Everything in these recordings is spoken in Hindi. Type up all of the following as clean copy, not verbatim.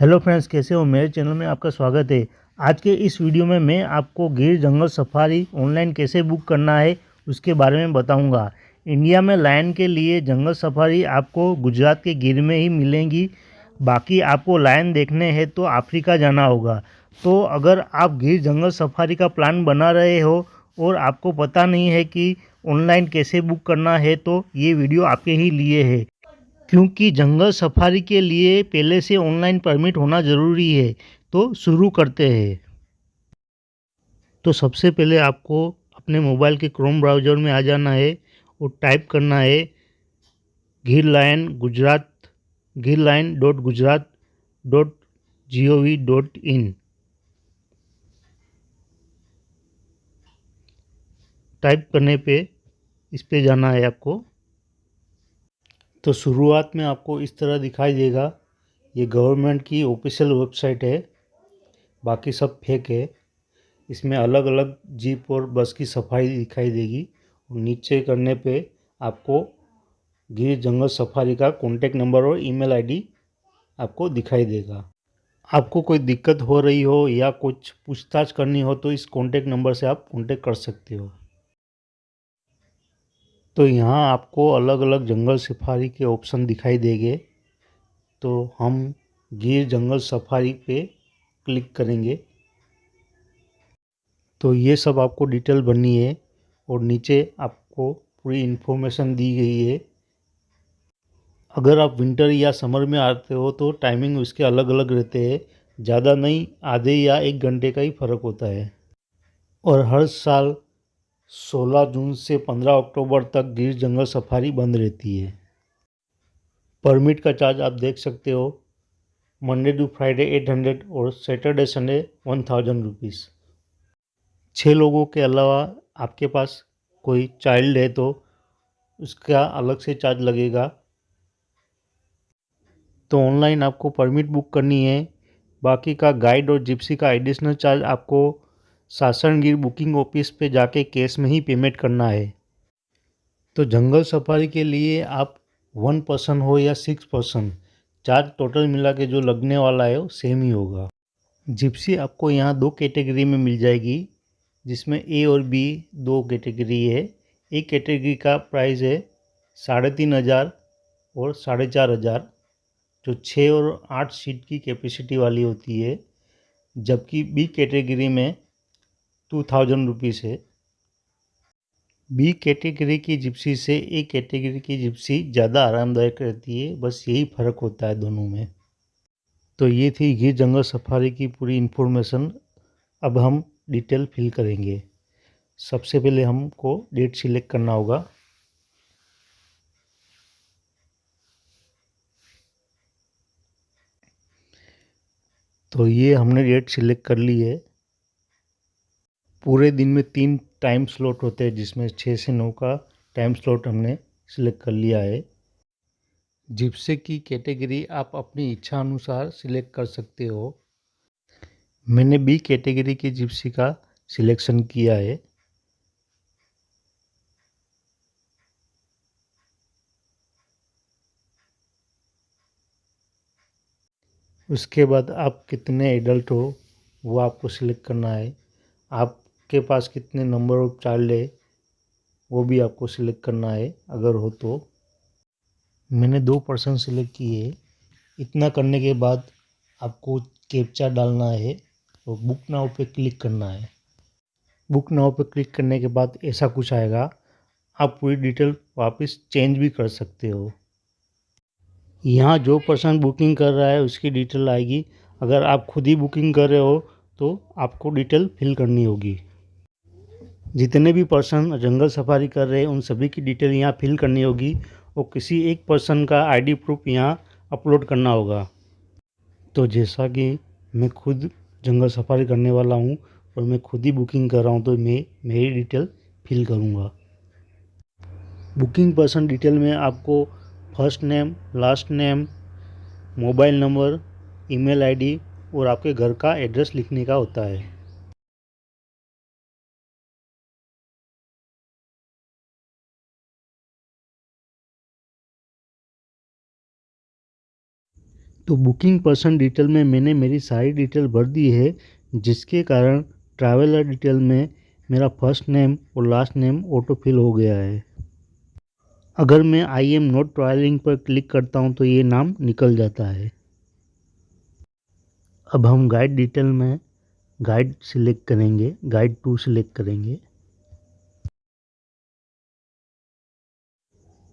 हेलो फ्रेंड्स, कैसे हो। मेरे चैनल में आपका स्वागत है। आज के इस वीडियो में मैं आपको गिर जंगल सफारी ऑनलाइन कैसे बुक करना है उसके बारे में बताऊंगा। इंडिया में लायन के लिए जंगल सफारी आपको गुजरात के गिर में ही मिलेंगी। बाकी आपको लायन देखने हैं तो अफ्रीका जाना होगा। तो अगर आप गिर जंगल सफारी का प्लान बना रहे हो और आपको पता नहीं है कि ऑनलाइन कैसे बुक करना है तो ये वीडियो आपके ही लिए है, क्योंकि जंगल सफारी के लिए पहले से ऑनलाइन परमिट होना ज़रूरी है। तो शुरू करते हैं। तो सबसे पहले आपको अपने मोबाइल के क्रोम ब्राउज़र में आ जाना है और टाइप करना है girlion.gujarat.gov.in। टाइप करने पे इस पे जाना है आपको। तो शुरुआत में आपको इस तरह दिखाई देगा। ये गवर्नमेंट की ऑफिशियल वेबसाइट है, बाकी सब फेक है। इसमें अलग अलग जीप और बस की सफाई दिखाई देगी। और नीचे करने पे आपको गिर जंगल सफारी का कॉन्टैक्ट नंबर और ईमेल आईडी आपको दिखाई देगा। आपको कोई दिक्कत हो रही हो या कुछ पूछताछ करनी हो तो इस कॉन्टैक्ट नंबर से आप कॉन्टैक्ट कर सकते हो। तो यहाँ आपको अलग अलग जंगल सफारी के ऑप्शन दिखाई देंगे। तो हम गिर जंगल सफारी पे क्लिक करेंगे। तो ये सब आपको डिटेल भरनी है और नीचे आपको पूरी इन्फॉर्मेशन दी गई है। अगर आप विंटर या समर में आते हो तो टाइमिंग उसके अलग अलग रहते हैं। ज़्यादा नहीं, आधे या 1 घंटे का ही फ़र्क होता है। और हर साल 16 जून से 15 अक्टूबर तक गिर जंगल सफारी बंद रहती है। परमिट का चार्ज आप देख सकते हो, मंडे टू फ्राइडे 800 और सैटरडे संडे 1000 रुपीज़। 6 लोगों के अलावा आपके पास कोई चाइल्ड है तो उसका अलग से चार्ज लगेगा। तो ऑनलाइन आपको परमिट बुक करनी है। बाकी का गाइड और जिप्सी का एडिशनल चार्ज आपको सासनगिर बुकिंग ऑफिस पे जाके कैश में ही पेमेंट करना है। तो जंगल सफारी के लिए आप 1 पर्सन हो या 6 पर्सन, चार्ज टोटल मिला के जो लगने वाला है वो सेम ही होगा। जिप्सी आपको यहाँ 2 कैटेगरी में मिल जाएगी, जिसमें ए और बी 2 कैटेगरी है। एक कैटेगरी का प्राइस है 3500 और 4500, जो 6 और 8 सीट की कैपेसिटी वाली होती है। जबकि बी कैटेगरी में 2000 रुपीज़ है। बी कैटेगरी की जिप्सी से ए कैटेगरी की जिप्सी ज़्यादा आरामदायक रहती है, बस यही फ़र्क होता है दोनों में। तो ये थी गिर जंगल सफारी की पूरी इन्फॉर्मेशन। अब हम डिटेल फिल करेंगे। सबसे पहले हमको डेट सिलेक्ट करना होगा। तो ये हमने डेट सिलेक्ट कर ली है। पूरे दिन में 3 टाइम स्लॉट होते हैं, जिसमें 6 से 9 का टाइम स्लॉट हमने सिलेक्ट कर लिया है। जिप्सी की कैटेगरी आप अपनी इच्छा अनुसार सिलेक्ट कर सकते हो। मैंने बी कैटेगरी की जिप्सी का सिलेक्शन किया है। उसके बाद आप कितने एडल्ट हो वो आपको सिलेक्ट करना है। आपके पास कितने नंबर ऑफ चाइल्ड है वो भी आपको सिलेक्ट करना है अगर हो तो। मैंने 2 पर्सन सिलेक्ट किए है। इतना करने के बाद आपको कैप्चा डालना है और बुक नाउ पे क्लिक करना है। बुक नाउ पे क्लिक करने के बाद ऐसा कुछ आएगा। आप पूरी डिटेल वापस चेंज भी कर सकते हो। यहाँ जो पर्सन बुकिंग कर रहा है उसकी डिटेल आएगी। अगर आप खुद ही बुकिंग कर रहे हो तो आपको डिटेल फिल करनी होगी। जितने भी पर्सन जंगल सफारी कर रहे हैं उन सभी की डिटेल यहाँ फिल करनी होगी और किसी एक पर्सन का आईडी प्रूफ यहाँ अपलोड करना होगा। तो जैसा कि मैं खुद जंगल सफारी करने वाला हूँ और मैं खुद ही बुकिंग कर रहा हूँ, तो मैं मेरी डिटेल फिल करूँगा। बुकिंग पर्सन डिटेल में आपको first name, last name, mobile number, email ID और आपके घर का एड्रेस लिखने का होता है। तो बुकिंग पर्सन डिटेल में मैंने मेरी सारी डिटेल भर दी है, जिसके कारण ट्रैवलर डिटेल में मेरा फर्स्ट नेम और लास्ट नेम ऑटो फिल हो गया है। अगर मैं आई एम नॉट ट्रैवलिंग पर क्लिक करता हूं तो ये नाम निकल जाता है। अब हम गाइड डिटेल में गाइड सिलेक्ट करेंगे, गाइड 2 सिलेक्ट करेंगे।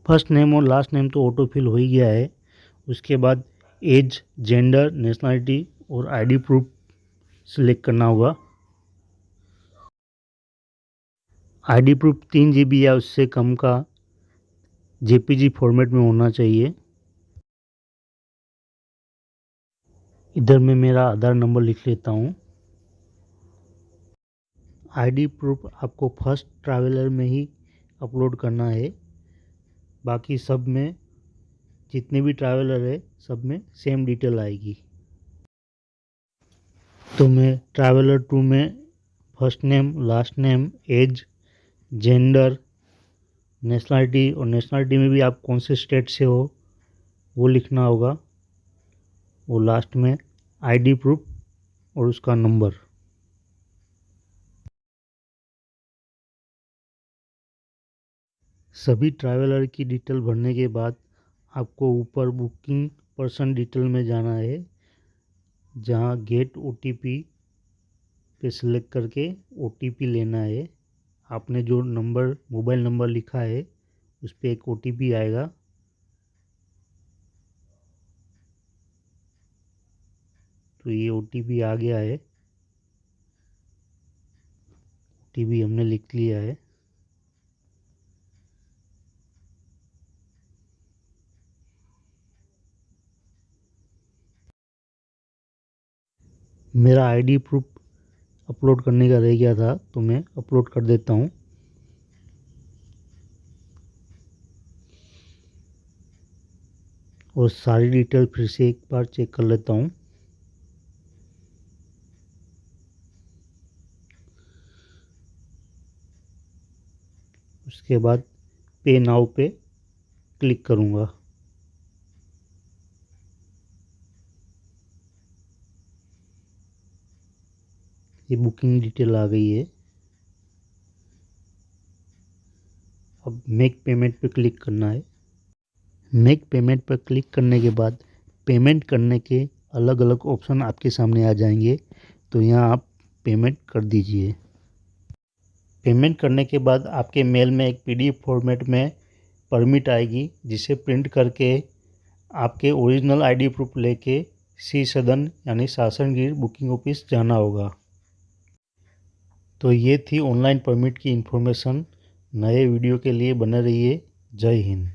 फर्स्ट नेम और लास्ट नेम तो ऑटो फिल हो ही गया है। उसके बाद एज, जेंडर, नेशनलिटी और आईडी प्रूफ सिलेक्ट करना होगा। आईडी प्रूफ 3 GB या उससे कम का जेपीजी फॉर्मेट में होना चाहिए। इधर मैं मेरा आधार नंबर लिख लेता हूँ। आईडी प्रूफ आपको फर्स्ट ट्रैवलर में ही अपलोड करना है, बाकी सब में जितने भी ट्रैवलर है सब में सेम डिटेल आएगी। तो मैं ट्रैवलर 2 में first name, last name, age, gender, nationality, और नेशनलिटी में भी आप कौन से स्टेट से हो वो लिखना होगा, वो लास्ट में आईडी प्रूफ और उसका नंबर। सभी ट्रैवलर की डिटेल भरने के बाद आपको ऊपर बुकिंग पर्सन डिटेल में जाना है, जहां गेट ओटीपी पे सिलेक्ट करके ओटीपी लेना है। आपने जो नंबर, मोबाइल नंबर लिखा है उस पर एक ओटीपी आएगा। तो ये ओटीपी आ गया है, ओटीपी हमने लिख लिया है। मेरा आईडी प्रूफ अपलोड करने का रह गया था, तो मैं अपलोड कर देता हूँ। और सारी डिटेल फिर से एक बार चेक कर लेता हूँ। उसके बाद पे नाउ पे क्लिक करूँगा। ये बुकिंग डिटेल आ गई है। अब मेक पेमेंट पे क्लिक करना है। मेक पेमेंट पर क्लिक करने के बाद पेमेंट करने के अलग अलग ऑप्शन आपके सामने आ जाएंगे, तो यहाँ आप पेमेंट कर दीजिए। पेमेंट करने के बाद आपके मेल में एक पीडीएफ फॉर्मेट में परमिट आएगी, जिसे प्रिंट करके आपके ओरिजिनल आईडी प्रूफ लेके सी सदन यानी सासनगिर बुकिंग ऑफिस जाना होगा। तो ये थी ऑनलाइन परमिट की इन्फॉर्मेशन। नए वीडियो के लिए बने रहिए। जय हिंद।